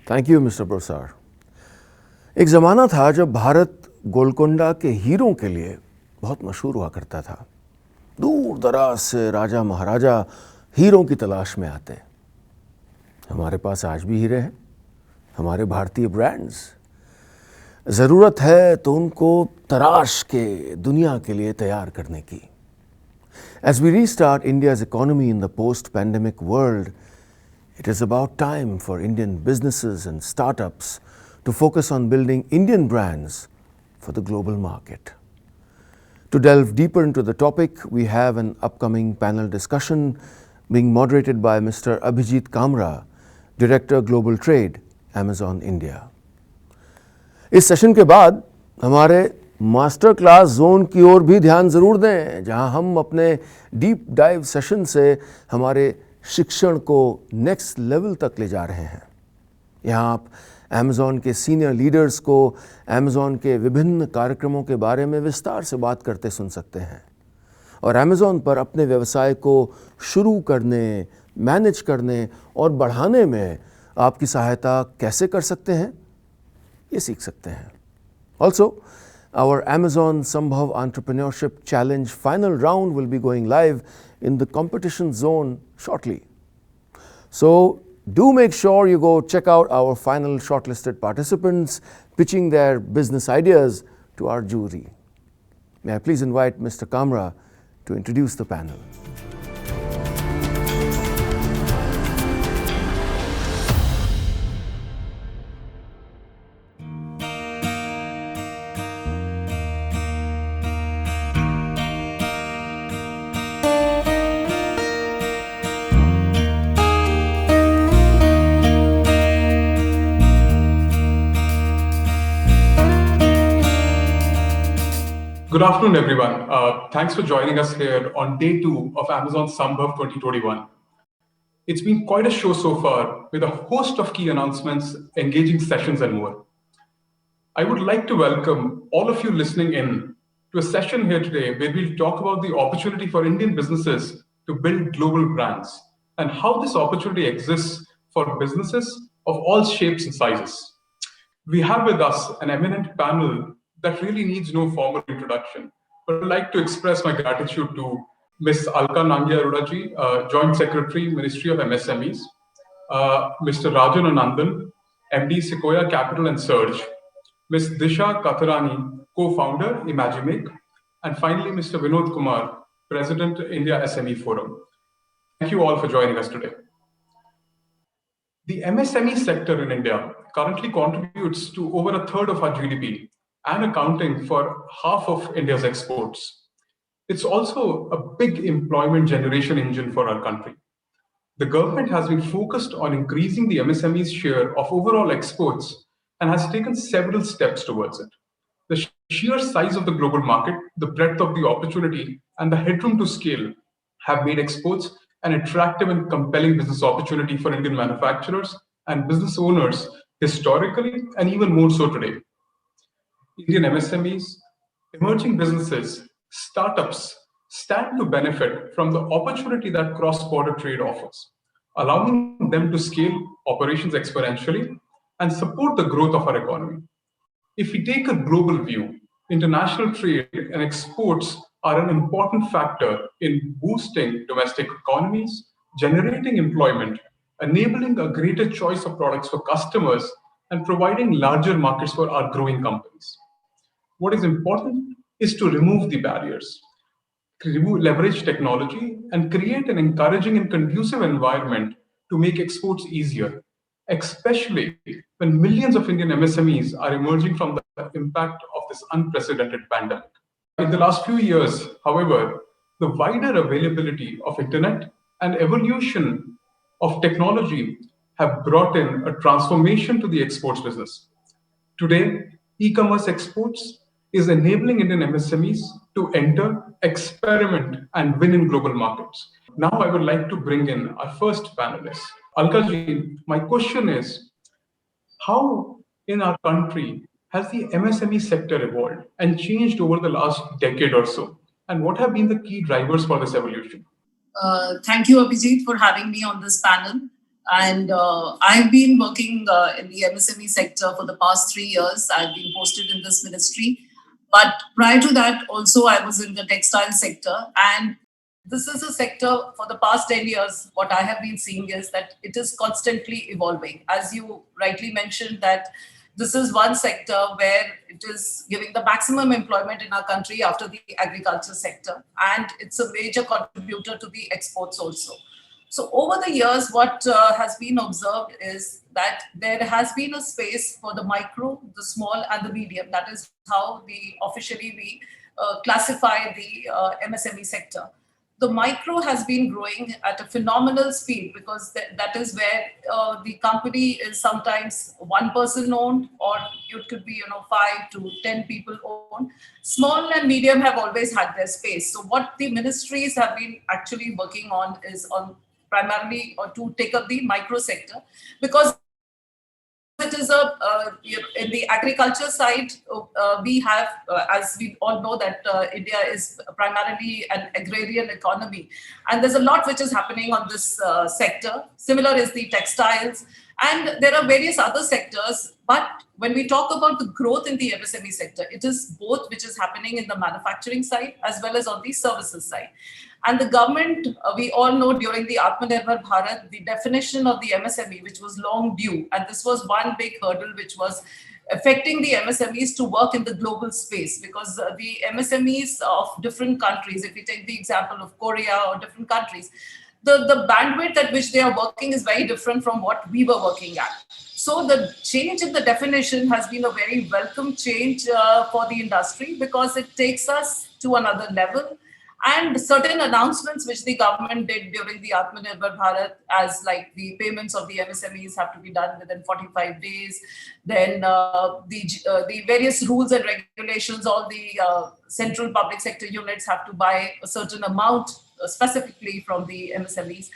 Thank you mister प्रोसार। एक ज़माना था जब भारत गोलकोंडा के हीरों के लिए बहुत मशहूर हुआ करता था। दूर दराज से राजा महाराजा हीरों की तलाश में आते। हमारे पास आज भी हीरे हैं, हमारे भारतीय ब्रांड्स। ज़रूरत है तो उनको तराश के दुनिया के लिए तैयार करने की। As we restart India's economy in the post-pandemic world, it is about time for Indian businesses and startups to focus on building Indian brands for the global market. To delve deeper into the topic, we have an upcoming panel discussion being moderated by Mr. Abhijit Kamra, Director Global Trade, Amazon India. इस session के बाद हमारे master class zone की ओर भी ध्यान ज़रूर दें, जहां हम अपने डीप डाइव सेशन से हमारे शिक्षण को नेक्स्ट लेवल तक ले जा रहे हैं। यहाँ आप अमेज़ॉन के सीनियर लीडर्स को अमेज़ॉन के विभिन्न कार्यक्रमों के बारे में विस्तार से बात करते सुन सकते हैं और अमेज़ॉन पर अपने व्यवसाय को शुरू करने, मैनेज करने और बढ़ाने में आपकी सहायता कैसे कर सकते हैं, ये सीख सकते हैं। Also, our Amazon Smbhav Entrepreneurship Challenge final round will be going live in the competition zone shortly. So, do make sure you go check out our final shortlisted participants pitching their business ideas to our jury. May I please invite Mr. Kamra to introduce the panel. Good afternoon, everyone. Thanks for joining us here on day 2 of Amazon Smbhav 2021. It's been quite a show so far with a host of key announcements, engaging sessions, and more. I would like to welcome all of you listening in to a session here today where we'll talk about the opportunity for Indian businesses to build global brands and how this opportunity exists for businesses of all shapes and sizes. We have with us an eminent panel that really needs no formal introduction, but I'd like to express my gratitude to Ms. Alka Arora ji, Joint Secretary, Ministry of MSMEs, Mr. Rajan Anandan, MD Sequoia Capital and Surge, Ms. Disha Katharani, co-founder, Imagimake, and finally, Mr. Vinod Kumar, President, India SME Forum. Thank you all for joining us today. The MSME sector in India currently contributes to over a third of our GDP and accounting for half of India's exports. It's also a big employment generation engine for our country. The government has been focused on increasing the MSME's share of overall exports and has taken several steps towards it. The sheer size of the global market, the breadth of the opportunity, and the headroom to scale have made exports an attractive and compelling business opportunity for Indian manufacturers and business owners historically and even more so today. Indian MSMEs, emerging businesses, startups stand to benefit from the opportunity that cross-border trade offers, allowing them to scale operations exponentially and support the growth of our economy. If we take a global view, international trade and exports are an important factor in boosting domestic economies, generating employment, enabling a greater choice of products for customers, and providing larger markets for our growing companies. What is important is to remove the barriers, leverage technology, and create an encouraging and conducive environment to make exports easier, especially when millions of Indian MSMEs are emerging from the impact of this unprecedented pandemic. In the last few years, however, the wider availability of internet and evolution of technology have brought in a transformation to the exports business. Today, e-commerce exports is enabling Indian MSMEs to enter, experiment, and win in global markets. Now I would like to bring in our first panelist. Alka ji, my question is, how in our country has the MSME sector evolved and changed over the last decade or so? And what have been the key drivers for this evolution? Thank you, Abhijit, for having me on this panel. And I've been working in the MSME sector for the past 3 years. I've been posted in this ministry. But prior to that, also, I was in the textile sector. And this is a sector for the past 10 years. What I have been seeing is that it is constantly evolving. As you rightly mentioned, that this is one sector where it is giving the maximum employment in our country after the agriculture sector. And it's a major contributor to the exports also. So over the years, what has been observed is that there has been a space for the micro, the small, and the medium. That is how officially we classify the MSME sector. The micro has been growing at a phenomenal speed because that is where the company is sometimes one person owned, or it could be 5 to 10 people owned. Small and medium have always had their space. So what the ministries have been actually working on is on primarily or to take up the micro sector, because it is in the agriculture side. We have, as we all know, that India is primarily an agrarian economy, and there's a lot which is happening on this sector. Similar is the textiles, and there are various other sectors. But when we talk about the growth in the MSME sector, it is both which is happening in the manufacturing side as well as on the services side. And the government, we all know during the Atmanirbhar Bharat, the definition of the MSME, which was long due, and this was one big hurdle which was affecting the MSMEs to work in the global space, because the MSMEs of different countries, if we take the example of Korea or different countries, the bandwidth at which they are working is very different from what we were working at. So the change in the definition has been a very welcome change for the industry, because it takes us to another level. And certain announcements which the government did during the Atmanirbhar Bharat, as like the payments of the MSMEs have to be done within 45 days, then the various rules and regulations, all the central public sector units have to buy a certain amount specifically from the MSMEs.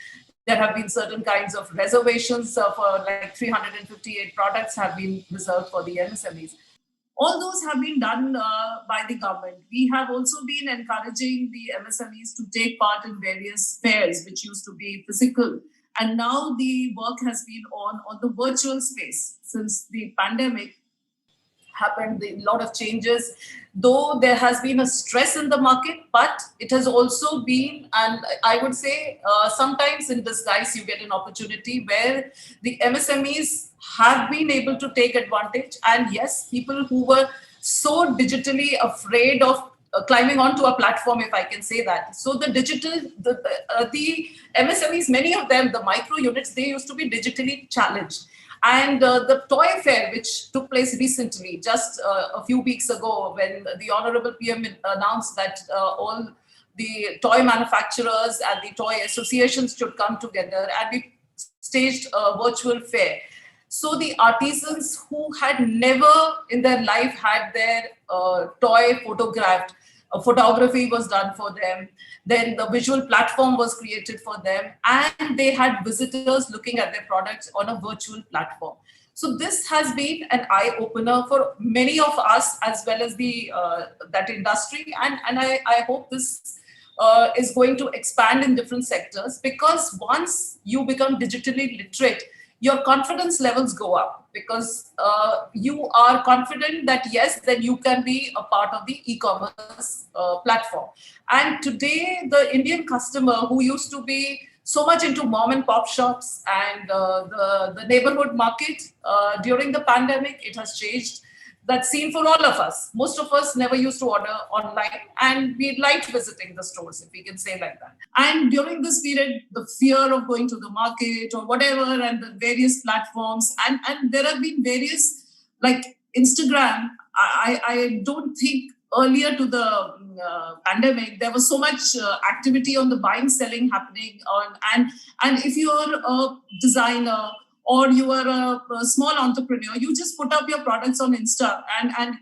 There have been certain kinds of reservations for like 358 products have been reserved for the MSMEs. All those have been done by the government. We have also been encouraging the MSMEs to take part in various fairs, which used to be physical. And now the work has been on the virtual space. Since the pandemic happened, a lot of changes, though there has been a stress in the market, but it has also been, and I would say sometimes in disguise, you get an opportunity where the MSMEs have been able to take advantage. And yes, people who were so digitally afraid of climbing onto a platform, if I can say that. So the MSMEs, many of them, the micro units, they used to be digitally challenged. And the toy fair, which took place recently, just a few weeks ago, when the Honorable PM announced that all the toy manufacturers and the toy associations should come together, and we staged a virtual fair. So the artisans who had never in their life had their toy photographed, photography was done for them, then the visual platform was created for them, and they had visitors looking at their products on a virtual platform. So this has been an eye opener for many of us, as well as the that industry, and I hope this is going to expand in different sectors, because once you become digitally literate, your confidence levels go up, because you are confident that yes, then you can be a part of the e-commerce platform. And today, the Indian customer who used to be so much into mom and pop shops and the neighborhood market, during the pandemic, it has changed that scene for all of us. Most of us never used to order online, and we liked visiting the stores, if we can say like that. And during this period, the fear of going to the market or whatever, and the various platforms, and there have been various, like Instagram. I don't think earlier to the pandemic there was so much activity on the buying selling happening on, and if you are a designer or you are a small entrepreneur, you just put up your products on Insta, and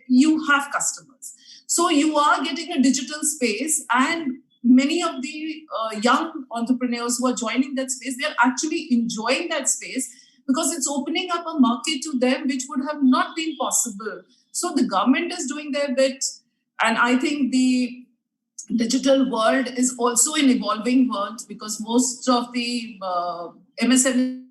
you have customers. So you are getting a digital space, and many of the young entrepreneurs who are joining that space, they're actually enjoying that space, because it's opening up a market to them which would have not been possible. So the government is doing their bit, and I think the digital world is also an evolving world, because most of the MSMEs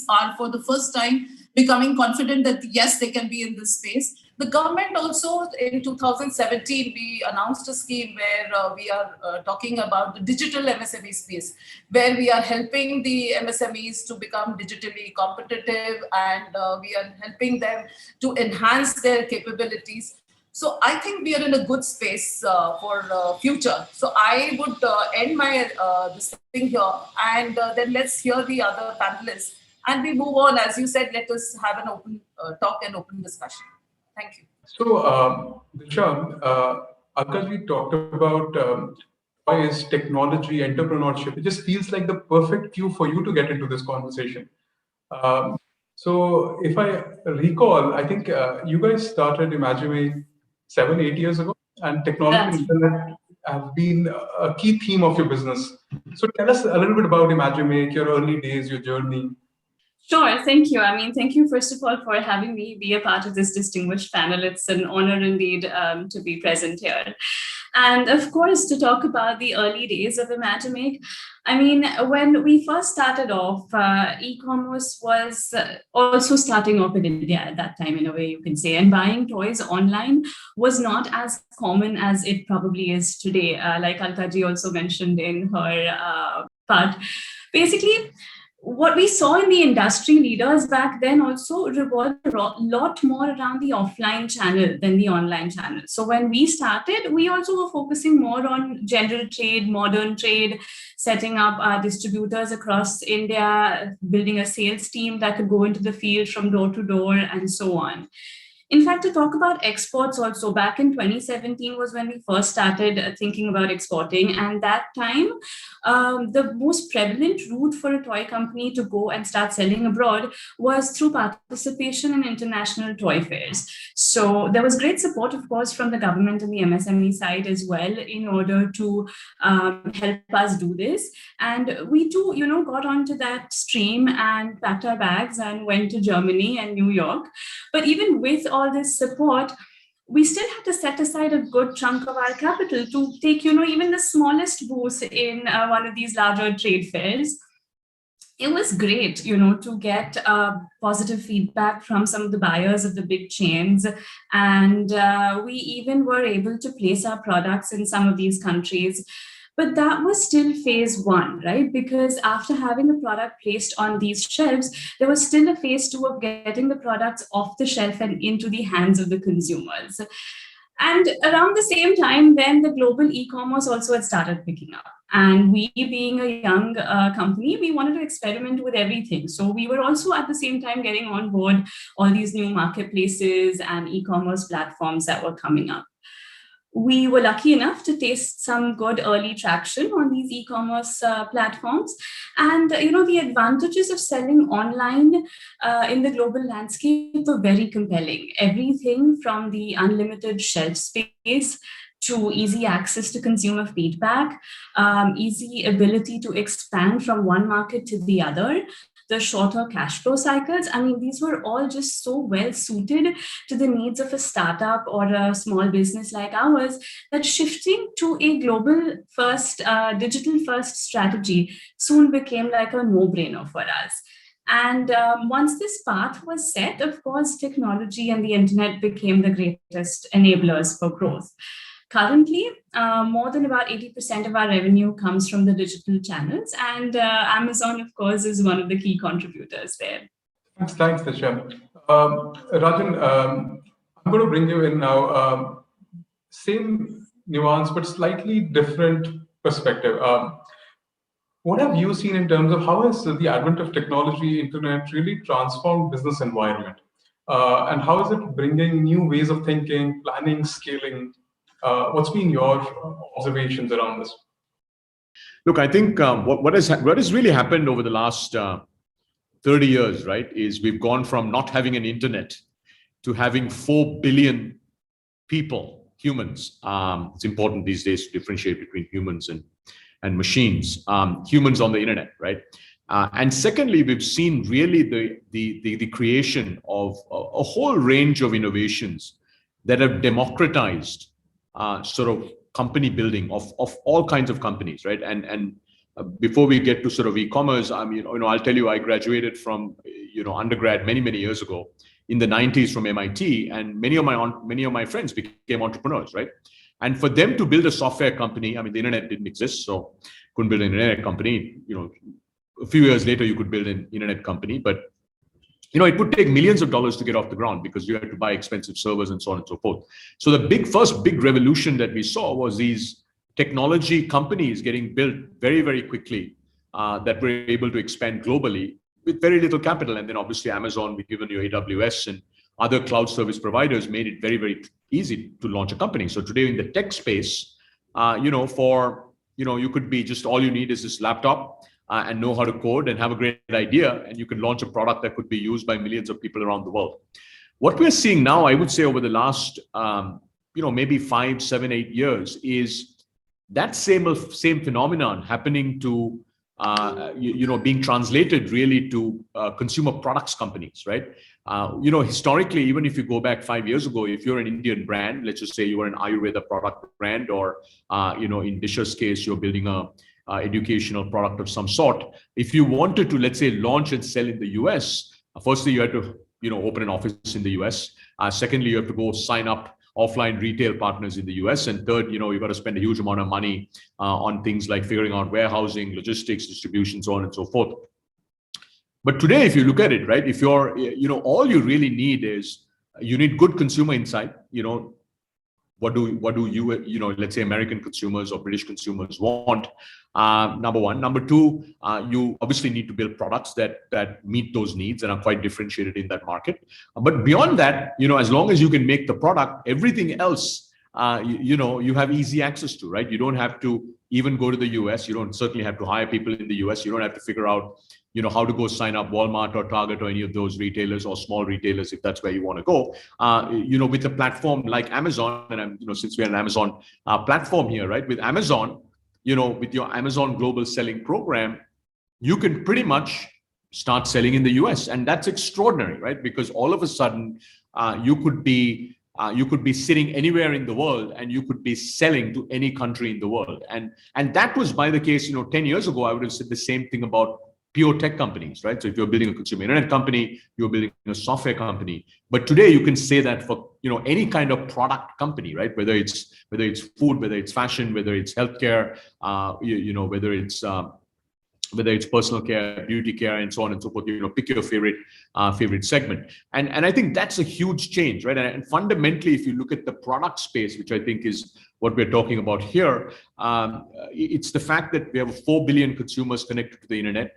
are for the first time becoming confident that yes, they can be in this space. The government also in 2017, we announced a scheme where we are talking about the digital MSME space, where we are helping the MSMEs to become digitally competitive, and we are helping them to enhance their capabilities. So I think we are in a good space for future. So I would end my this thing here, and then let's hear the other panelists, and we move on. As you said, let us have an open talk and open discussion. Thank you. So, Disha, Alka, we talked about why is technology entrepreneurship. It just feels like the perfect cue for you to get into this conversation. Um, so, if I recall, I think you guys started Imagimake 7, 8 years ago, and technology and internet have been a key theme of your business. So, tell us a little bit about Imagimake, your early days, your journey. Sure, thank you. I mean, thank you, first of all, for having me be a part of this distinguished panel. It's an honor indeed to be present here. And of course, to talk about the early days of Imagimake, I mean, when we first started off, e-commerce was also starting off in India at that time, in a way you can say, and buying toys online was not as common as it probably is today. Like Alka ji also mentioned in her part. Basically, what we saw in the industry leaders back then also revolved a lot more around the offline channel than the online channel. So when we started, we also were focusing more on general trade, modern trade, setting up our distributors across India, building a sales team that could go into the field from door to door and so on. In fact, to talk about exports also, back in 2017 was when we first started thinking about exporting. And that time, the most prevalent route for a toy company to go and start selling abroad was through participation in international toy fairs. So there was great support, of course, from the government and the MSME side as well in order to help us do this. And we too, got onto that stream and packed our bags and went to Germany and New York. But even with all this support, we still had to set aside a good chunk of our capital to take, even the smallest booth in one of these larger trade fairs. It was great, to get positive feedback from some of the buyers of the big chains. And we even were able to place our products in some of these countries. But that was still phase one, right? Because after having the product placed on these shelves, there was still a phase two of getting the products off the shelf and into the hands of the consumers. And around the same time, then the global e-commerce also had started picking up. And we, being a young company, we wanted to experiment with everything. So we were also at the same time getting on board all these new marketplaces and e-commerce platforms that were coming up. We were lucky enough to taste some good early traction on these e-commerce platforms. And, the advantages of selling online in the global landscape were very compelling. Everything from the unlimited shelf space to easy access to consumer feedback, easy ability to expand from one market to the other, the shorter cash flow cycles. I mean, these were all just so well suited to the needs of a startup or a small business like ours that shifting to a global first, digital first strategy soon became like a no-brainer for us. And once this path was set, of course, technology and the internet became the greatest enablers for growth. Currently, more than about 80% of our revenue comes from the digital channels, and Amazon, of course, is one of the key contributors there. Thanks, Disha. Rajan, I'm going to bring you in now. Same nuance, but slightly different perspective. What have you seen in terms of how has the advent of technology, internet really transformed business environment? And how is it bringing new ways of thinking, planning, scaling? What's been your observations around this? Look, I think what has really happened over the last 30 years, right, is we've gone from not having an internet to having 4 billion people, humans. It's important these days to differentiate between humans and machines. Humans on the internet, right? And secondly, we've seen really the creation of a whole range of innovations that have democratized sort of company building of all kinds of companies, right? And before we get to sort of e-commerce, I mean, I'll tell you, I graduated from, undergrad many years ago in the 90s from MIT, and many of my friends became entrepreneurs, right? And for them to build a software company, I mean, the internet didn't exist, so couldn't build an internet company. A few years later, you could build an internet company, but it would take millions of dollars to get off the ground because you had to buy expensive servers and so on and so forth. So the first big revolution that we saw was these technology companies getting built very quickly that were able to expand globally with very little capital. And then obviously Amazon, we've given you AWS and other cloud service providers made it very easy to launch a company. So today in the tech space, you could be just, all you need is this laptop and know how to code and have a great idea, and you can launch a product that could be used by millions of people around the world. What we're seeing now, I would say over the last, maybe 5, 7, 8 years, is that same phenomenon happening to, being translated really to consumer products companies, right? Historically, even if you go back 5 years ago, if you're an Indian brand, let's just say you were an Ayurveda product brand, or, in Disha's case, you're building a educational product of some sort. If you wanted to, let's say, launch and sell in the US, firstly, you had to, open an office in the US. Secondly, you have to go sign up offline retail partners in the US. And third, you've got to spend a huge amount of money on things like figuring out warehousing, logistics, distribution, so on and so forth. But today, if you look at it, right, if you're, all you really need is, you need good consumer insight. What do you, let's say American consumers or British consumers want? Number one. Number two, you obviously need to build products that meet those needs and are quite differentiated in that market. But beyond that, as long as you can make the product, everything else, you have easy access to, right? You don't have to even go to the US. You don't certainly have to hire people in the US. You don't have to figure out, how to go sign up Walmart or Target or any of those retailers or small retailers, if that's where you want to go. With a platform like Amazon, and since we're an Amazon platform here, right? With Amazon, with your Amazon Global Selling Program, you can pretty much start selling in the US, and that's extraordinary, right? Because all of a sudden, you could be sitting anywhere in the world, and you could be selling to any country in the world. And that was by the case, 10 years ago, I would have said the same thing about pure tech companies, right? So if you're building a consumer internet company, you're building a software company. But today you can say that for any kind of product company, right? Whether it's food, whether it's fashion, whether it's healthcare, whether it's personal care, beauty care, and so on and so forth. Pick your favorite segment. And I think that's a huge change, right? And fundamentally, if you look at the product space, which I think is what we're talking about here, it's the fact that we have 4 billion consumers connected to the internet.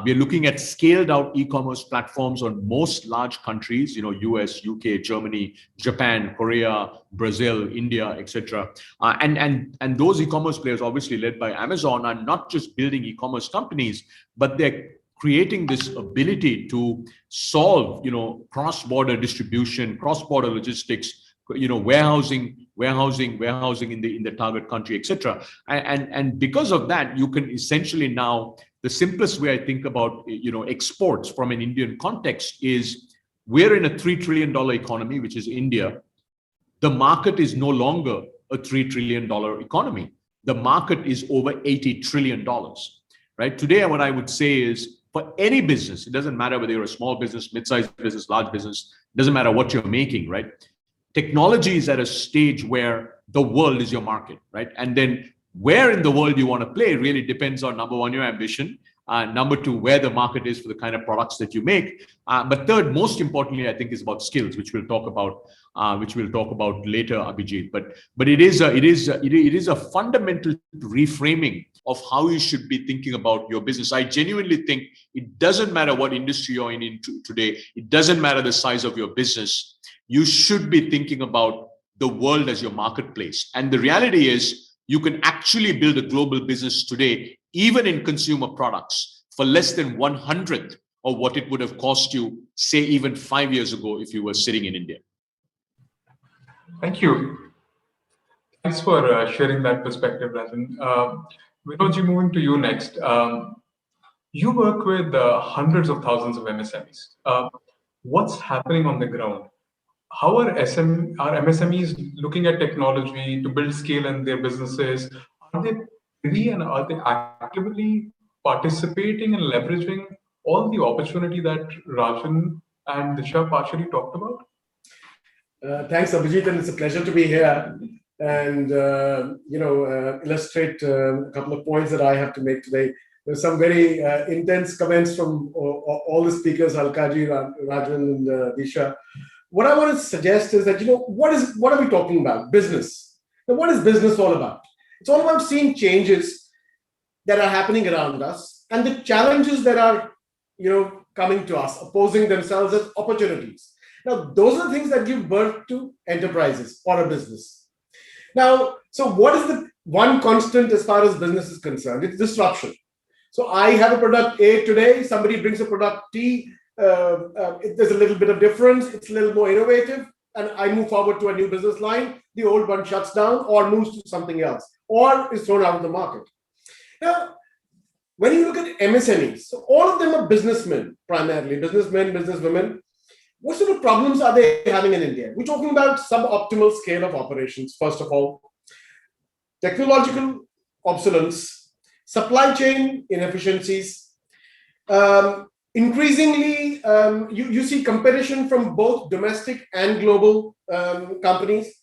We're looking at scaled out e-commerce platforms on most large countries, US, UK, Germany, Japan, Korea, Brazil, India, etc. And those e-commerce players, obviously led by Amazon, are not just building e-commerce companies, but they're creating this ability to solve, cross-border distribution, cross-border logistics, warehousing in the target country, etc. And because of that, you can essentially now, the simplest way I think about exports from an Indian context is, we're in a $3 trillion economy, which is India. The market is no longer a $3 trillion economy. The market is over $80 trillion, right? Today, what I would say is, for any business, it doesn't matter whether you're a small business, mid-sized business, large business, it doesn't matter what you're making, right? Technology is at a stage where the world is your market, right? And then where in the world you want to play really depends on, number one, your ambition, number two, where the market is for the kind of products that you make. But third, most importantly, I think, is about skills, which we'll talk about later, Abhijit. But it is a fundamental reframing of how you should be thinking about your business. I genuinely think it doesn't matter what industry you're in today. It doesn't matter the size of your business. You should be thinking about the world as your marketplace. And the reality is, you can actually build a global business today, even in consumer products, for less than 1/100th of what it would have cost you, say, even 5 years ago, if you were sitting in India. Thank you. Thanks for sharing that perspective, Rajan. Vinodji, moving to you next. You work with hundreds of thousands of MSMEs. What's happening on the ground? How are MSMEs looking at technology to build scale in their businesses? Are they agree, and are they actively participating and leveraging all the opportunity that Rajan and Disha partially talked about? Thanks, Abhijit, and it's a pleasure to be here and illustrate a couple of points that I have to make today. There's some very intense comments from all the speakers, Alka ji, Rajan, and Disha. What I want to suggest is that what are we talking about? Business. Now, what is business all about? It's all about seeing changes that are happening around us and the challenges that are coming to us, opposing themselves as opportunities. Now, those are things that give birth to enterprises or a business. Now, so what is the one constant as far as business is concerned? It's disruption. So I have a product A today, somebody brings a product T, there's a little bit of difference, it's a little more innovative, and I move forward to a new business line, the old one shuts down or moves to something else, or is thrown out of the market. Now, when you look at MSMEs, so all of them are businessmen, primarily, businessmen, businesswomen. What sort of problems are they having in India? We're talking about suboptimal scale of operations, first of all, technological obsolescence, supply chain inefficiencies. Increasingly, you see competition from both domestic and global companies.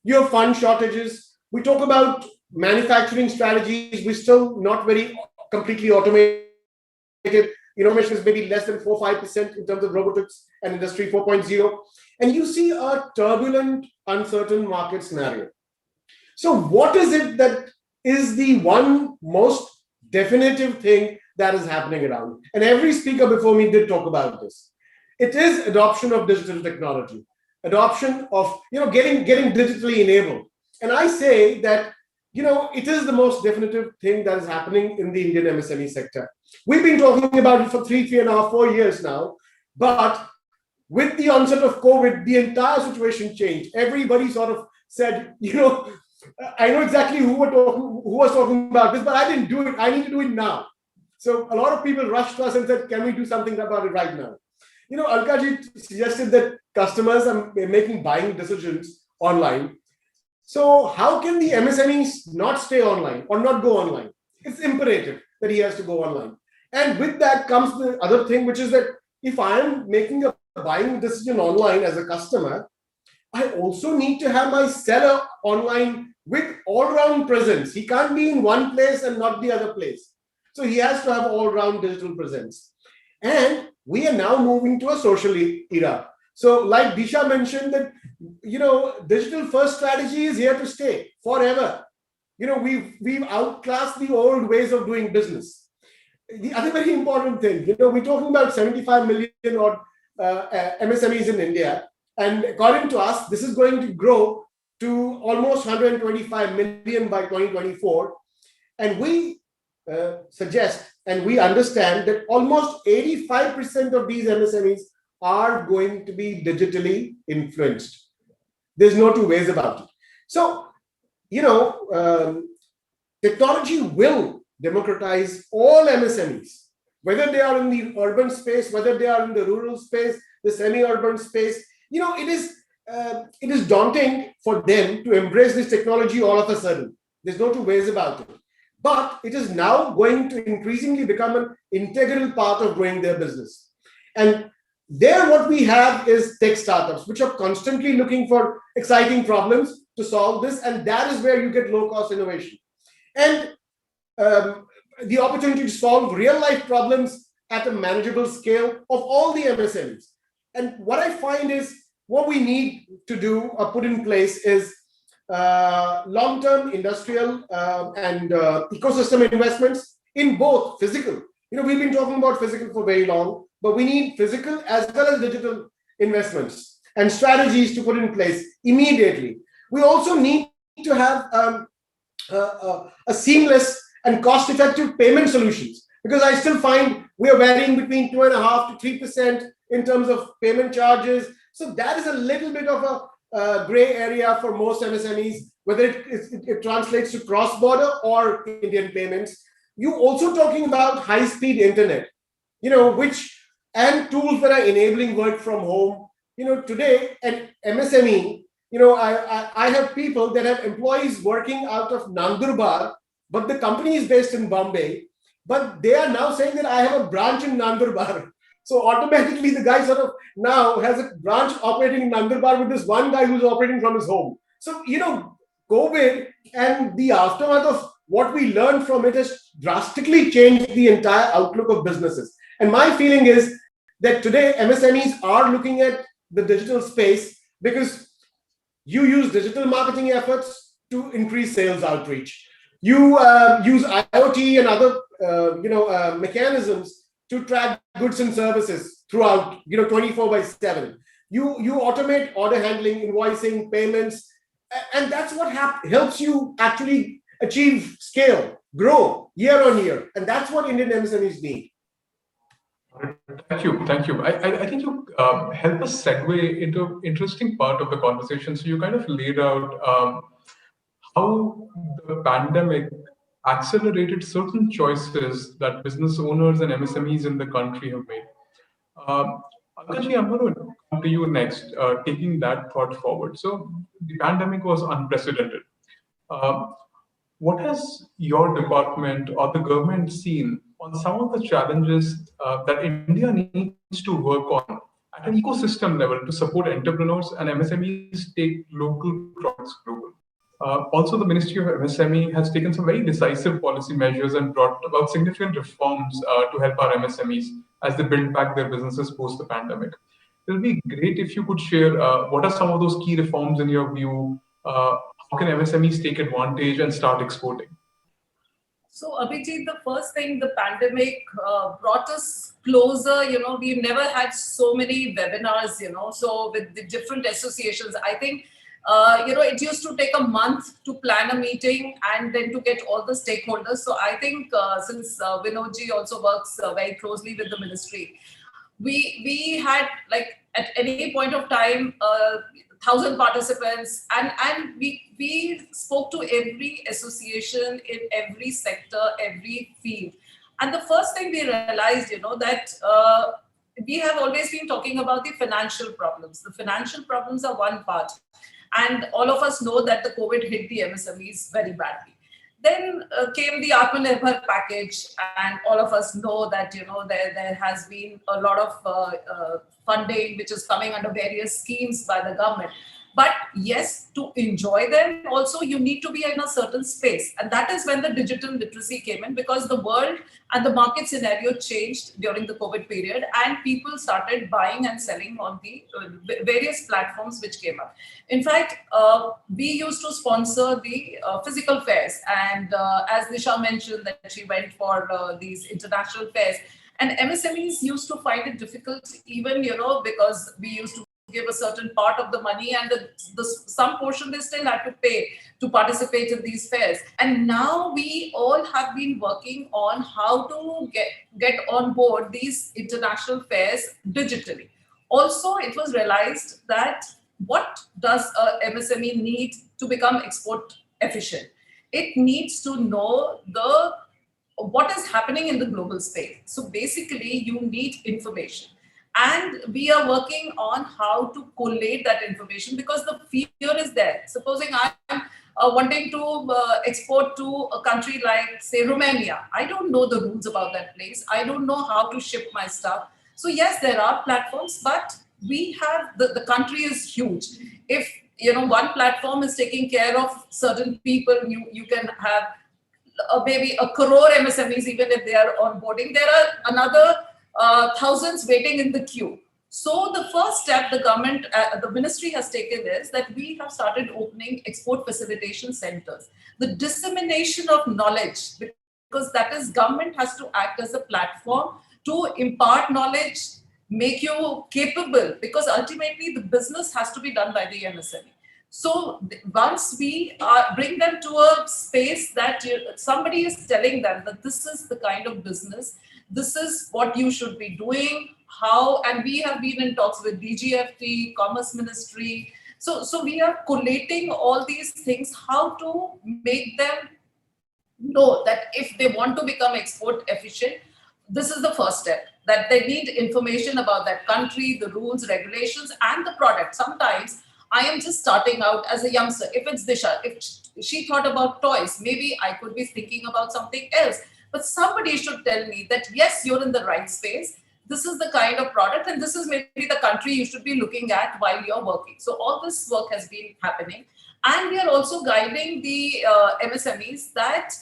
You have fund shortages. We talk about manufacturing strategies. We're still not very completely automated. Innovation is maybe less than 4-5% in terms of robotics and Industry 4.0. And you see a turbulent, uncertain market scenario. So what is it that is the one most definitive thing that is happening around? And every speaker before me did talk about this. It is adoption of digital technology, adoption of getting digitally enabled. And I say that it is the most definitive thing that is happening in the Indian MSME sector. We've been talking about it for 3.5, 4 years now, but with the onset of COVID, the entire situation changed. Everybody sort of said, I know exactly who was talking about this, but I didn't do it. I need to do it now. So a lot of people rushed to us and said, can we do something about it right now? Alka ji suggested that customers are making buying decisions online. So how can the MSMEs not stay online or not go online? It's imperative that he has to go online. And with that comes the other thing, which is that if I am making a buying decision online as a customer, I also need to have my seller online with all-round presence. He can't be in one place and not the other place. So he has to have all-round digital presence. And we are now moving to a social era. So like Disha mentioned that, digital first strategy is here to stay forever. We've outclassed the old ways of doing business. The other very important thing, we're talking about 75 million odd MSMEs in India. And according to us, this is going to grow to almost 125 million by 2024. And we suggest and we understand that almost 85% of these MSMEs are going to be digitally influenced. There's no two ways about it. So, technology will democratize all MSMEs, whether they are in the urban space, whether they are in the rural space, the semi-urban space. It is daunting for them to embrace this technology all of a sudden. There's no two ways about it. But it is now going to increasingly become an integral part of growing their business. And there what we have is tech startups, which are constantly looking for exciting problems to solve this. And that is where you get low-cost innovation. And the opportunity to solve real-life problems at a manageable scale of all the MSMEs. And what I find is what we need to do or put in place is long-term industrial and ecosystem investments in both physical. We've been talking about physical for very long, but we need physical as well as digital investments and strategies to put in place immediately. We also need to have a seamless and cost-effective payment solutions, because I still find we are varying between 2.5% to 3% in terms of payment charges. So that is a little bit of a gray area for most MSMEs, whether it translates to cross-border or Indian payments. You also talking about high-speed internet, and tools that are enabling work from home. Today at MSME, I have people that have employees working out of Nandurbar, but the company is based in Bombay, but they are now saying that I have a branch in Nandurbar. So automatically the guy sort of now has a branch operating in Nandurbar with this one guy who's operating from his home. So, COVID and the aftermath of what we learned from it has drastically changed the entire outlook of businesses. And my feeling is that today MSMEs are looking at the digital space because you use digital marketing efforts to increase sales outreach. You use IoT and other mechanisms to track goods and services throughout 24/7. You automate order handling, invoicing, payments, and that's what helps you actually achieve scale, grow year on year, and that's what Indian MSMEs need. Thank you. I think you help us segue into interesting part of the conversation. So you kind of laid out how the pandemic accelerated certain choices that business owners and MSMEs in the country have made. Alka, I'm going to come to you next, taking that thought forward. So the pandemic was unprecedented. What has your department or the government seen on some of the challenges that India needs to work on at an ecosystem level to support entrepreneurs and MSMEs take local products global? Also, the Ministry of MSME has taken some very decisive policy measures and brought about significant reforms to help our MSMEs as they build back their businesses post the pandemic. It will be great if you could share what are some of those key reforms in your view. How can MSMEs take advantage and start exporting? So, Abhijit, the first thing, the pandemic brought us closer. We've never had so many webinars, so with the different associations. I think, it used to take a month to plan a meeting and then to get all the stakeholders. So I think since Vinodji also works very closely with the ministry, we had, like, at any point of time, 1,000 participants, and we spoke to every association in every sector, every field. And the first thing we realized, that we have always been talking about the financial problems. The financial problems are one part. And all of us know that the COVID hit the MSMEs very badly. Then came the Atmanirbhar package, and all of us know that there has been a lot of funding which is coming under various schemes by the government. But yes, to enjoy them also you need to be in a certain space, and that is when the digital literacy came in, because the world and the market scenario changed during the COVID period, and people started buying and selling on the various platforms which came up. In fact, we used to sponsor the physical fairs, and as Disha mentioned that she went for these international fairs, and MSMEs used to find it difficult, even because we used to give a certain part of the money, and some portion they still had to pay to participate in these fairs. And now we all have been working on how to get on board these international fairs digitally. Also, it was realized that what does a MSME need to become export efficient? It needs to know what is happening in the global space. So basically, you need information. And we are working on how to collate that information, because the fear is there. Supposing I'm wanting to export to a country like, say, Romania. I don't know the rules about that place. I don't know how to ship my stuff. So yes, there are platforms, but we have, the country is huge. If one platform is taking care of certain people, you can have maybe a crore MSMEs, even if they are onboarding. There are another thousands waiting in the queue. So the first step the government, the ministry has taken is that we have started opening export facilitation centers. The dissemination of knowledge, because that is, government has to act as a platform to impart knowledge, make you capable, because ultimately the business has to be done by the MSME. So once we bring them to a space that somebody is telling them that this is the kind of business, this is what you should be doing, how, and we have been in talks with DGFT, Commerce Ministry. So we are collating all these things, how to make them know that if they want to become export efficient, this is the first step, that they need information about that country, the rules, regulations, and the product. Sometimes I am just starting out as a youngster. If it's Disha, if she thought about toys. Maybe I could be thinking about something else. But somebody should tell me that, yes, you're in the right space. This is the kind of product, and this is maybe the country you should be looking at while you're working. So all this work has been happening. And we are also guiding the MSMEs that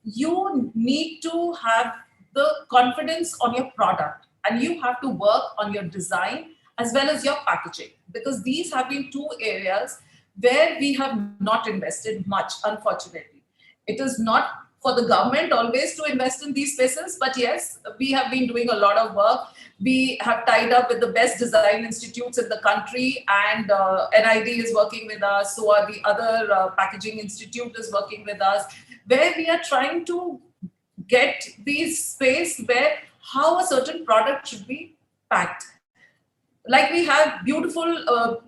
you need to have the confidence on your product, and you have to work on your design as well as your packaging, because these have been two areas where we have not invested much, unfortunately. It is not for the government always to invest in these spaces, but yes, we have been doing a lot of work. We have tied up with the best design institutes in the country, and NID is working with us, so are the other packaging institute is working with us, where we are trying to get these space where how a certain product should be packed. Like we have beautiful,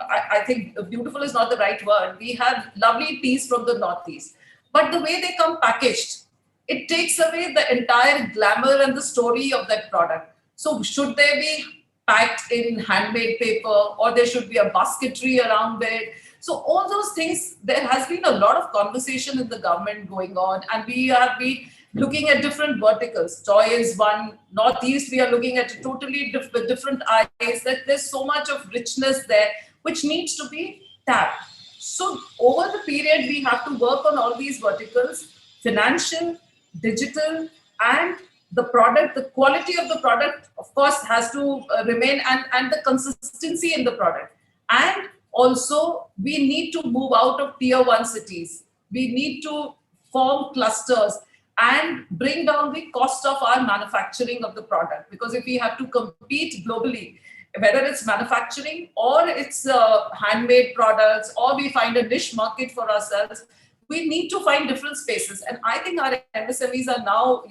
I think beautiful is not the right word. We have lovely teas from the Northeast, but the way they come packaged, it takes away the entire glamour and the story of that product. So should they be packed in handmade paper, or there should be a basketry around it? So all those things, there has been a lot of conversation in the government going on, and we have been looking at different verticals. Toy is one. Northeast, we are looking at totally different eyes. That there's so much of richness there, which needs to be tapped. So over the period, we have to work on all these verticals: financial, digital, and the product. The quality of the product, of course, has to remain, and the consistency in the product. And also, we need to move out of tier 1 cities. We need to form clusters and bring down the cost of our manufacturing of the product. Because if we have to compete globally, whether it's manufacturing or it's handmade products, or we find a niche market for ourselves, we need to find different spaces. And I think our MSMEs are now,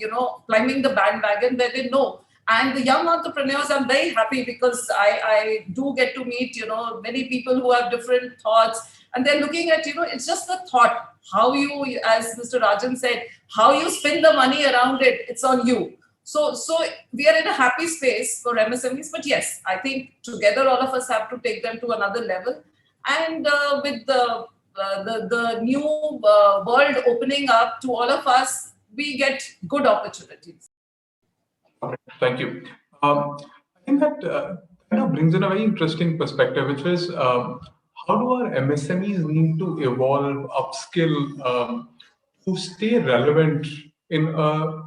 climbing the bandwagon where they know. And the young entrepreneurs, I'm very happy because I do get to meet, many people who have different thoughts, and they're looking at, it's just the thought. How you, as Mr. Rajan said, how you spend the money around it, it's on you. So we are in a happy space for MSMEs. But yes, I think together all of us have to take them to another level. And with the new world opening up to all of us, we get good opportunities. Okay, thank you. I think that kind of brings in a very interesting perspective, which is how do our MSMEs need to evolve, upskill to stay relevant in a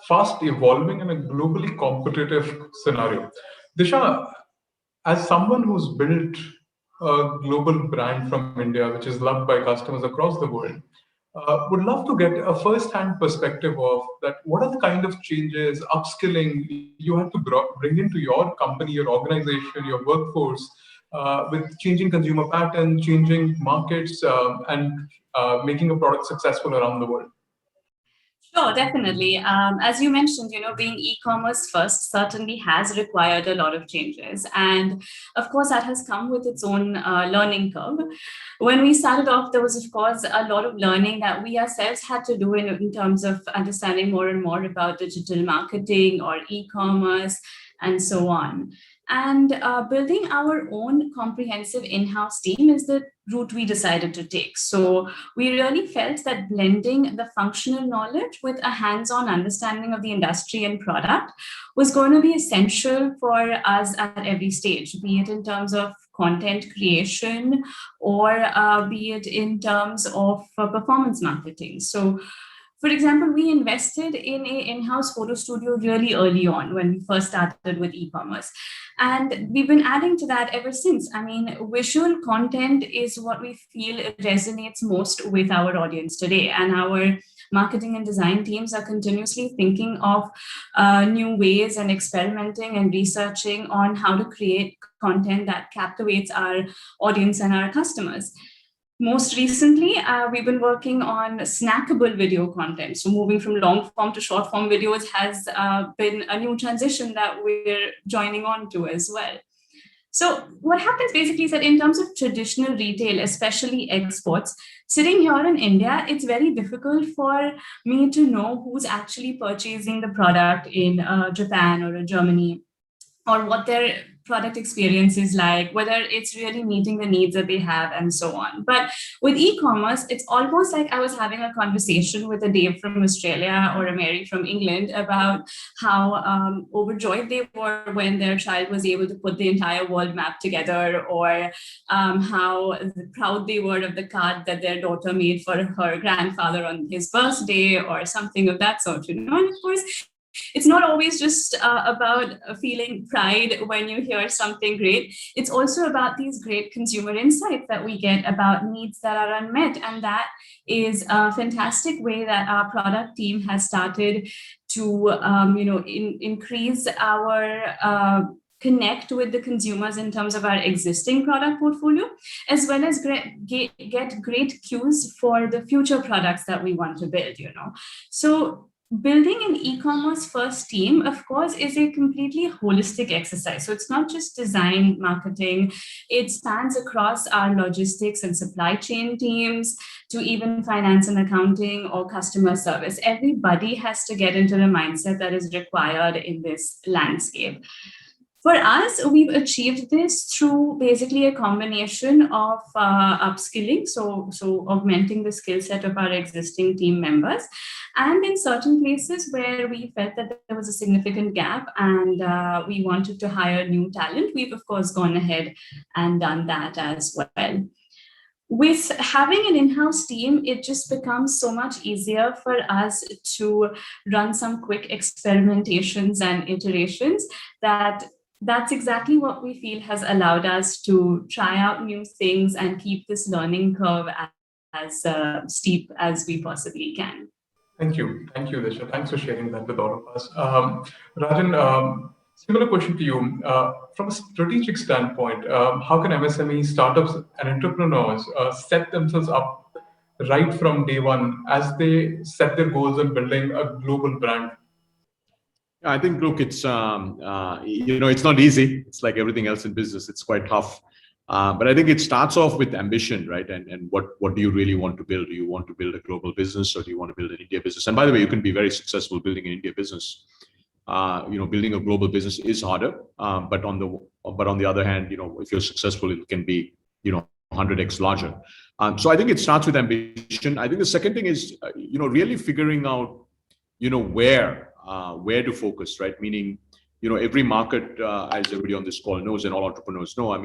fast evolving and a globally competitive scenario? Disha, as someone who's built a global brand from India, which is loved by customers across the world, would love to get a first-hand perspective of that. What are the kind of changes, upskilling you have to bring into your company, your organization, your workforce, with changing consumer patterns, changing markets, and making a product successful around the world? Sure, definitely. As you mentioned, being e-commerce first certainly has required a lot of changes. And of course, that has come with its own learning curve. When we started off, there was, of course, a lot of learning that we ourselves had to do in terms of understanding more and more about digital marketing or e-commerce and so on. And building our own comprehensive in-house team is the route we decided to take. So we really felt that blending the functional knowledge with a hands-on understanding of the industry and product was going to be essential for us at every stage, be it in terms of content creation or be it in terms of performance marketing. So for example, we invested in an in-house photo studio really early on when we first started with e-commerce. And we've been adding to that ever since. I mean, visual content is what we feel resonates most with our audience today. And our marketing and design teams are continuously thinking of new ways and experimenting and researching on how to create content that captivates our audience and our customers. Most recently, we've been working on snackable video content. So moving from long form to short form videos has been a new transition that we're joining on to as well. So what happens basically is that in terms of traditional retail, especially exports, sitting here in India, it's very difficult for me to know who's actually purchasing the product in Japan or Germany, or what their product experience is like, whether it's really meeting the needs that they have, and so on. But with e-commerce, it's almost like I was having a conversation with a Dave from Australia or a Mary from England about how overjoyed they were when their child was able to put the entire world map together, or how proud they were of the card that their daughter made for her grandfather on his birthday, or something of that sort. And of course, it's not always just about feeling pride when you hear something great. It's also about these great consumer insights that we get about needs that are unmet. And that is a fantastic way that our product team has started to increase our connect with the consumers in terms of our existing product portfolio, as well as get great cues for the future products that we want to build. So building an e-commerce first team, of course, is a completely holistic exercise. So it's not just design, marketing, it spans across our logistics and supply chain teams to even finance and accounting or customer service. Everybody has to get into the mindset that is required in this landscape. For us, we've achieved this through basically a combination of upskilling, so augmenting the skill set of our existing team members, and in certain places where we felt that there was a significant gap and we wanted to hire new talent, we've of course gone ahead and done that as well. With having an in-house team, it just becomes so much easier for us to run some quick experimentations and iterations. That's exactly what we feel has allowed us to try out new things and keep this learning curve as steep as we possibly can. Thank you, Disha. Thanks for sharing that with all of us. Rajan, similar question to you. From a strategic standpoint, how can MSME startups and entrepreneurs set themselves up right from day one as they set their goals on building a global brand? I think, look, it's it's not easy. It's like everything else in business. It's quite tough. But I think it starts off with ambition, right? And what do you really want to build? Do you want to build a global business, or do you want to build an India business? And by the way, you can be very successful building an India business. Building a global business is harder. But on the other hand, if you're successful, it can be 100x larger. So I think it starts with ambition. I think the second thing is really figuring out where to focus, right? Meaning, every market, as everybody on this call knows, and all entrepreneurs know,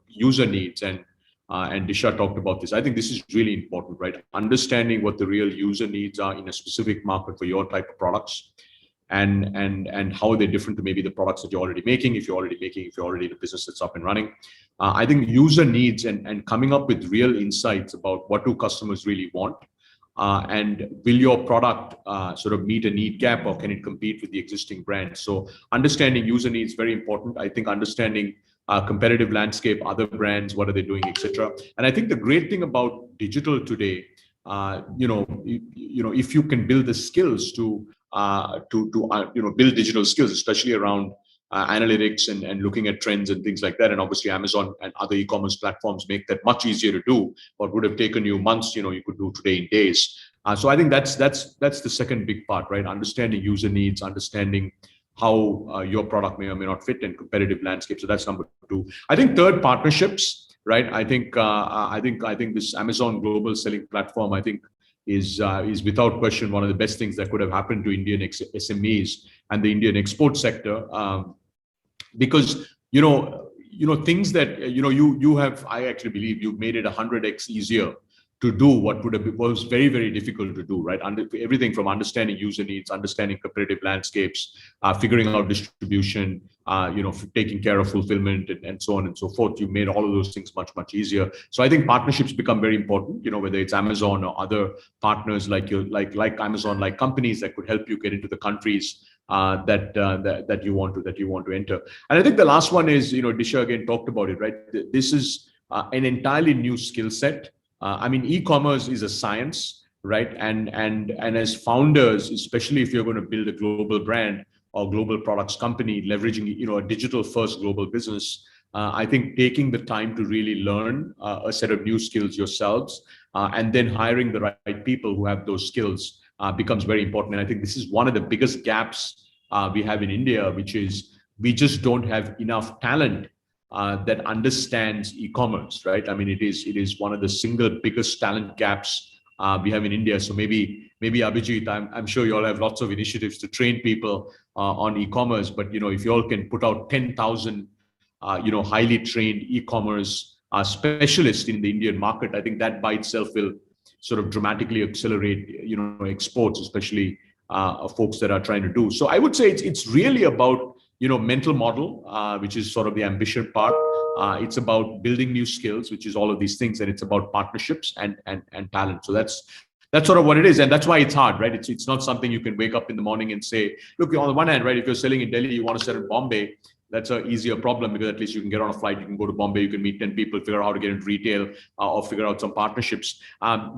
user needs, and Disha talked about this. I think this is really important, right? Understanding what the real user needs are in a specific market for your type of products, and how they're different to maybe the products that you're already making, if you're already in a business that's up and running. I think user needs and coming up with real insights about what do customers really want. And will your product sort of meet a need gap, or can it compete with the existing brand? So understanding user needs, very important. I think understanding competitive landscape, other brands, what are they doing, etc. And I think the great thing about digital today, if you can build the skills to build digital skills, especially around analytics and looking at trends and things like that. And obviously Amazon and other e-commerce platforms make that much easier to do. What would have taken you months, you could do today in days. So I think that's the second big part, right? Understanding user needs, understanding how your product may or may not fit in competitive landscape. So that's number two. I think third, partnerships, right? I think this Amazon global selling platform, I think, is without question one of the best things that could have happened to Indian SMEs and the Indian export sector, because things that you have, I actually believe you've made it 100x easier to do what was very, very difficult to do, right? Everything from understanding user needs, understanding competitive landscapes, figuring out distribution, taking care of fulfillment, and so on and so forth. You made all of those things much, much easier. So I think partnerships become very important, whether it's Amazon or other partners like Amazon, like companies that could help you get into the countries that you want to enter. And I think the last one is, Disha again talked about it, right? This is an entirely new skill set. E-commerce is a science, right? And as founders, especially if you're going to build a global brand or global products company, leveraging a digital first global business, I think taking the time to really learn a set of new skills yourselves, and then hiring the right people who have those skills becomes very important. And I think this is one of the biggest gaps we have in India, which is we just don't have enough talent that understands e-commerce, right? I mean, it is one of the single biggest talent gaps we have in India. So maybe Abhijit, I'm sure you all have lots of initiatives to train people on e-commerce. But if you all can put out 10,000 highly trained e-commerce specialists in the Indian market, I think that by itself will sort of dramatically accelerate exports, especially folks that are trying to do. So I would say it's really about mental model, which is sort of the ambition part. It's about building new skills, which is all of these things, and it's about partnerships and talent. So that's sort of what it is, and that's why it's hard, right? It's not something you can wake up in the morning and say, look, on the one hand, right, if you're selling in Delhi, you want to sell in Bombay, that's an easier problem, because at least you can get on a flight, you can go to Bombay, you can meet 10 people, figure out how to get into retail, or figure out some partnerships.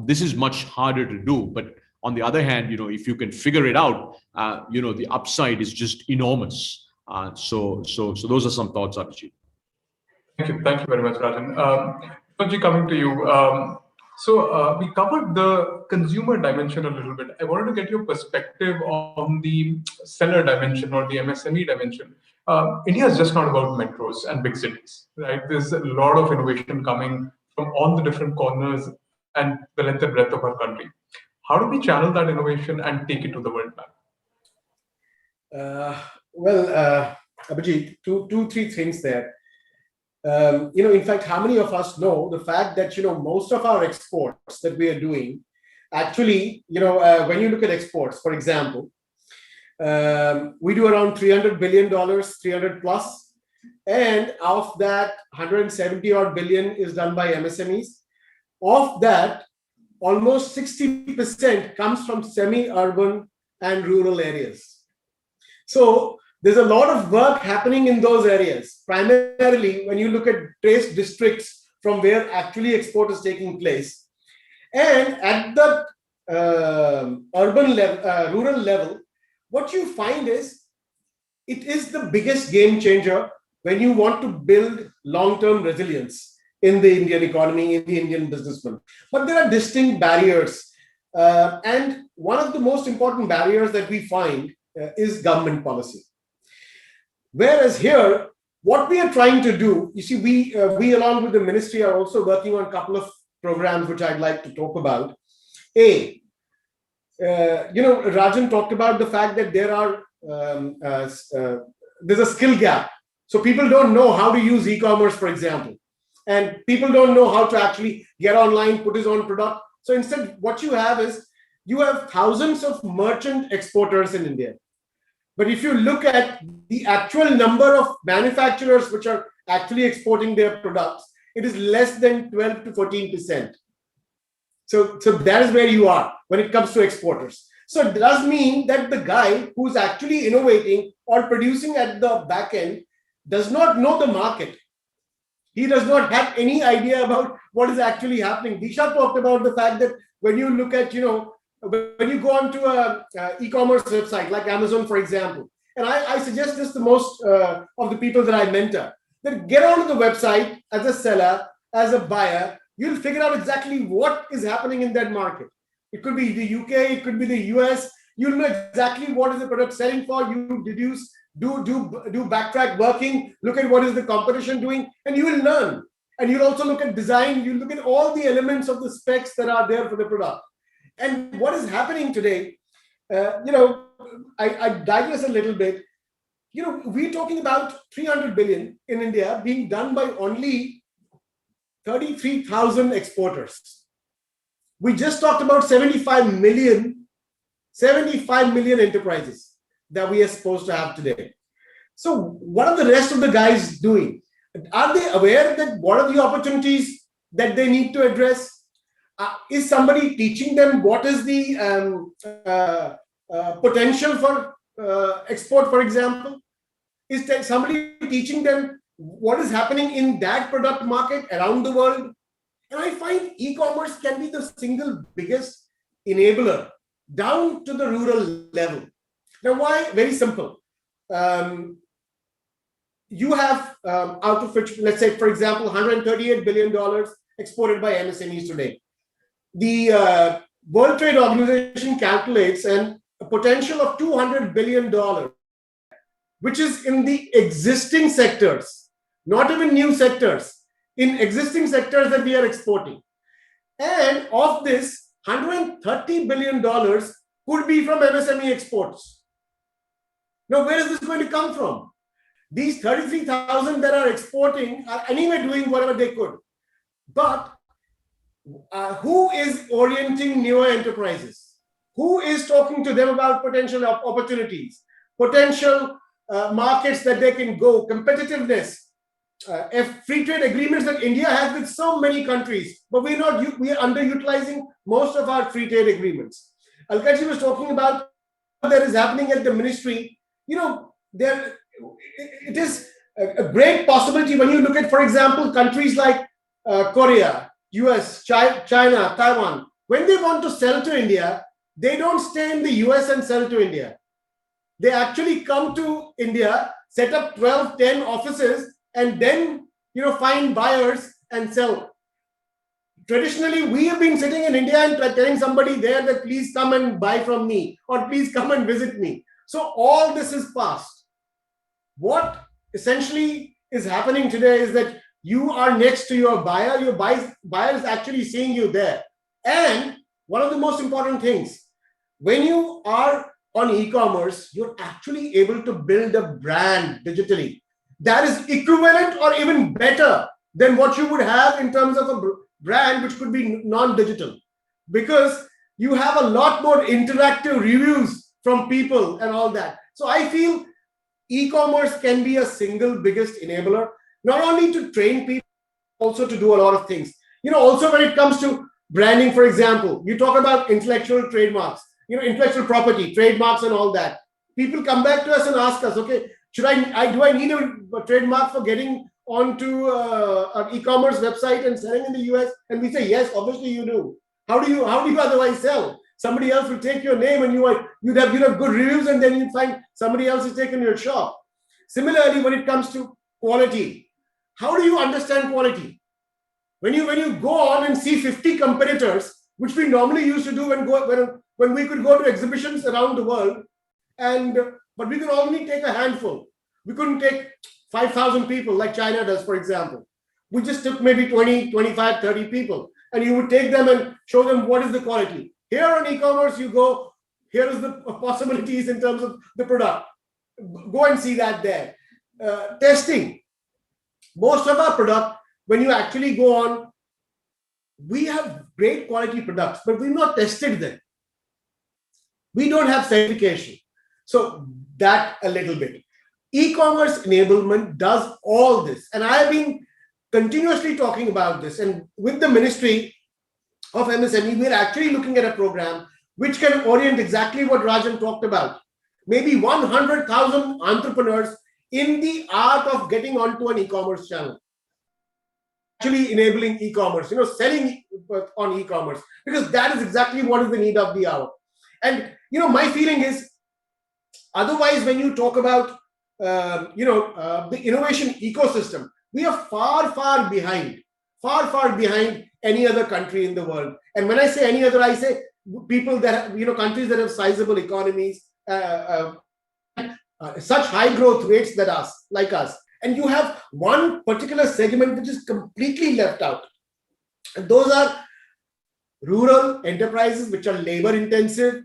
This is much harder to do, but on the other hand, if you can figure it out, the upside is just enormous. So those are some thoughts, Abhijit. Thank you very much, Rajan. Vinodji, coming to you. So we covered the consumer dimension a little bit. I wanted to get your perspective on the seller dimension or the MSME dimension. India is just not about metros and big cities, right? There's a lot of innovation coming from all the different corners and the length and breadth of our country. How do we channel that innovation and take it to the world map? Abhijit, three things there. In fact, how many of us know the fact that, most of our exports that we are doing, actually, when you look at exports, for example, we do around $300 billion, 300 plus, and of that, 170 odd billion is done by MSMEs. Of that, almost 60% comes from semi-urban and rural areas. So there's a lot of work happening in those areas. Primarily, when you look at trace districts from where actually export is taking place. And at the urban level, rural level, what you find is, it is the biggest game changer when you want to build long-term resilience in the Indian economy, in the Indian businessman. But there are distinct barriers. And one of the most important barriers that we find is government policy. Whereas here, what we are trying to do, you see, we along with the ministry are also working on a couple of programs which I'd like to talk about. Rajan talked about the fact that there's a skill gap. So people don't know how to use e-commerce, for example, and people don't know how to actually get online, put his own product. So instead, what you have is, you have thousands of merchant exporters in India. But if you look at the actual number of manufacturers which are actually exporting their products, it is less than 12 to 14%. So that is where you are when it comes to exporters. So it does mean that the guy who's actually innovating or producing at the back end does not know the market. He does not have any idea about what is actually happening. Disha talked about the fact that when you look at, when you go onto a e-commerce website like Amazon, for example, and I suggest this to most of the people that I mentor, that get onto the website as a seller, as a buyer, you'll figure out exactly what is happening in that market. It could be the UK, it could be the US. You'll know exactly what is the product selling for. You deduce, do backtrack working, look at what is the competition doing, and you will learn. And you'll also look at design. You look at all the elements of the specs that are there for the product. And what is happening today, I digress a little bit. We're talking about 300 billion in India being done by only 33,000 exporters. We just talked about 75 million enterprises that we are supposed to have today. So what are the rest of the guys doing? Are they aware that what are the opportunities that they need to address? Is somebody teaching them what is the potential for export, for example? Is there somebody teaching them what is happening in that product market around the world? And I find e-commerce can be the single biggest enabler down to the rural level. Now, why? Very simple. You have out of which, let's say, for example, $138 billion exported by MSMEs today. The World Trade Organization calculates a potential of $200 billion, which is in the existing sectors, not even new sectors, in existing sectors that we are exporting. And of this, $130 billion could be from MSME exports. Now, where is this going to come from? These 33,000 that are exporting are anyway doing whatever they could. But who is orienting newer enterprises? Who is talking to them about potential opportunities, potential markets that they can go, competitiveness, free trade agreements that India has with so many countries, but we are underutilizing most of our free trade agreements. Alka was talking about what that is happening at the ministry. It is a great possibility when you look at, for example, countries like Korea, US, China, Taiwan. When they want to sell to India, they don't stay in the US and sell to India. They actually come to India, set up 12, 10 offices, and then find buyers and sell. Traditionally, we have been sitting in India and telling somebody there that please come and buy from me, or please come and visit me. So all this is past. What essentially is happening today is that you are next to your buyer. Your buyer is actually seeing you there. And one of the most important things, when you are on e-commerce, you're actually able to build a brand digitally that is equivalent or even better than what you would have in terms of a brand which could be non-digital, because you have a lot more interactive reviews from people and all that. So I feel e-commerce can be a single biggest enabler, not only to train people, also to do a lot of things. Also when it comes to branding, for example, you talk about intellectual trademarks, intellectual property, trademarks and all that. People come back to us and ask us, okay, do I need a trademark for getting onto an e-commerce website and selling in the US? And we say, yes, obviously you do. How do you otherwise sell? Somebody else will take your name and you'd have good reviews, and then you'd find somebody else has taken your shop. Similarly, when it comes to quality, how do you understand quality? When you go on and see 50 competitors, which we normally used to do when we could go to exhibitions around the world, but we could only take a handful. We couldn't take 5,000 people like China does, for example. We just took maybe 20, 25, 30 people, and you would take them and show them what is the quality. Here on e-commerce, you go, here is the possibilities in terms of the product. Go and see that there. Testing. Most of our product, when you actually go on, we have great quality products, but we've not tested them. We don't have certification. So that a little bit. E-commerce enablement does all this. And I have been continuously talking about this. And with the Ministry of MSME, we're actually looking at a program which can orient exactly what Rajan talked about. Maybe 100,000 entrepreneurs in the art of getting onto an e-commerce channel. Actually enabling e-commerce, selling on e-commerce, because that is exactly what is the need of the hour. And, my feeling is, otherwise, when you talk about, the innovation ecosystem, we are far behind any other country in the world. And when I say any other, I say people that, countries that have sizable economies, such high growth rates like us. And you have one particular segment which is completely left out. And those are rural enterprises which are labor intensive,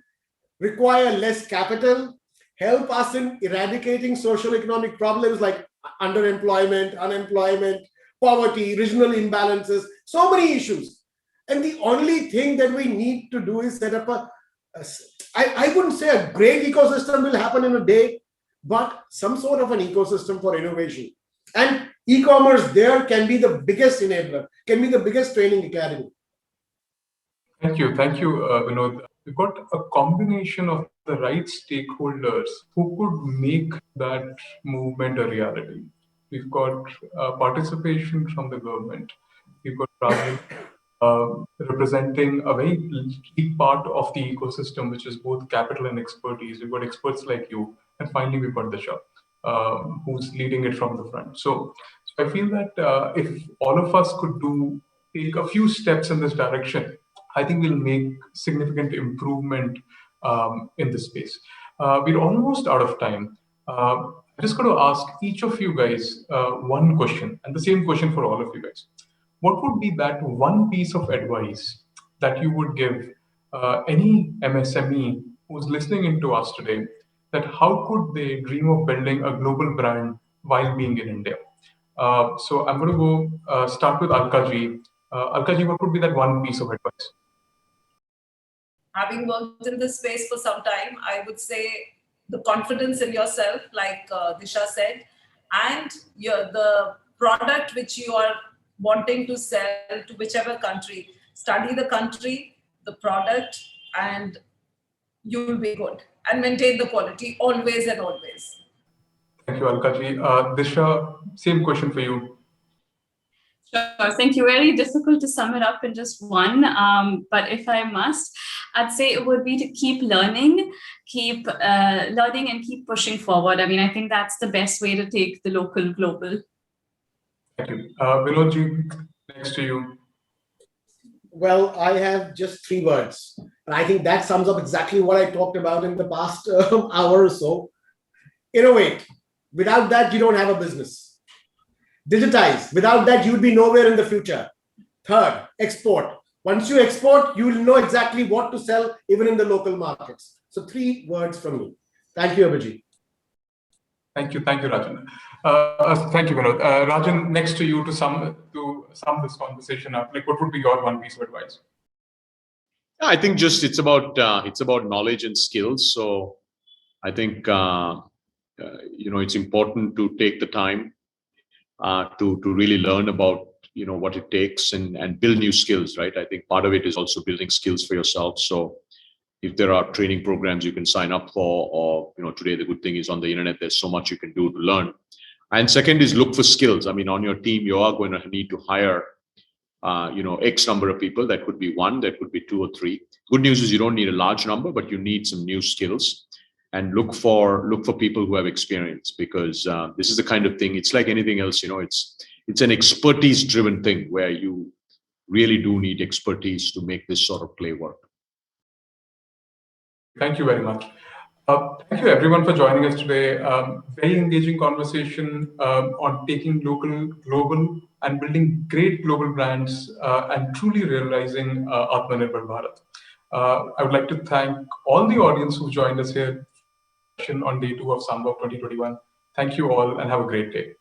require less capital, help us in eradicating social economic problems like underemployment, unemployment, poverty, regional imbalances, so many issues. And the only thing that we need to do is set up I wouldn't say a great ecosystem will happen in a day, but some sort of an ecosystem for innovation. And e-commerce there can be the biggest enabler, can be the biggest training academy. Thank you, Vinod. We've got a combination of the right stakeholders who could make that movement a reality. We've got participation from the government. We've got Rajan representing a very key part of the ecosystem, which is both capital and expertise. We've got experts like you, and finally we've got Disha, who's leading it from the front. So I feel that if all of us could take a few steps in this direction, I think we'll make significant improvement in this space. We're almost out of time. I just going to ask each of you guys one question, and the same question for all of you guys. What would be that one piece of advice that you would give any MSME who's listening into us today, that how could they dream of building a global brand while being in India? So I'm going to go start with Alka ji. Alka ji, what would be that one piece of advice? Having worked in this space for some time, I would say the confidence in yourself, like Disha said, and the product which you are wanting to sell to whichever country. Study the country, the product, and you will be good. And maintain the quality always and always. Thank you, Alka ji. Disha, same question for you. Sure, thank you. Very difficult to sum it up in just one, but if I must, I'd say it would be to keep learning, keep learning and keep pushing forward. I mean, I think that's the best way to take the local global. Thank you. Vinod ji, next to you. Well, I have just 3 words. And I think that sums up exactly what I talked about in the past hour or so. Innovate. Without that, you don't have a business. Digitize. Without that, you would be nowhere in the future. Third, export. Once you export, you will know exactly what to sell, even in the local markets. So 3 words from me. Thank you, Abhijit. Thank you, Rajan. Thank you, Vinod. Rajan, next to you to sum this conversation up. Like, what would be your one piece of advice? I think just it's about knowledge and skills. So I think it's important to take the time to really learn about what it takes and build new skills, right? I think part of it is also building skills for yourself. So if there are training programs you can sign up for, or today the good thing is on the internet, there's so much you can do to learn. And second is look for skills. I mean, on your team, you are going to need to hire X number of people. That could be 1, that could be 2 or 3. Good news is you don't need a large number, but you need some new skills. And look for people who have experience, because this is the kind of thing. It's like anything else, it's an expertise-driven thing where you really do need expertise to make this sort of play work. Thank you very much. Thank you everyone for joining us today. Very engaging conversation on taking local, global, and building great global brands and truly realizing Atmanirbhar Bharat. I would like to thank all the audience who joined us here on day 2 of Smbhav 2021. Thank you all and have a great day.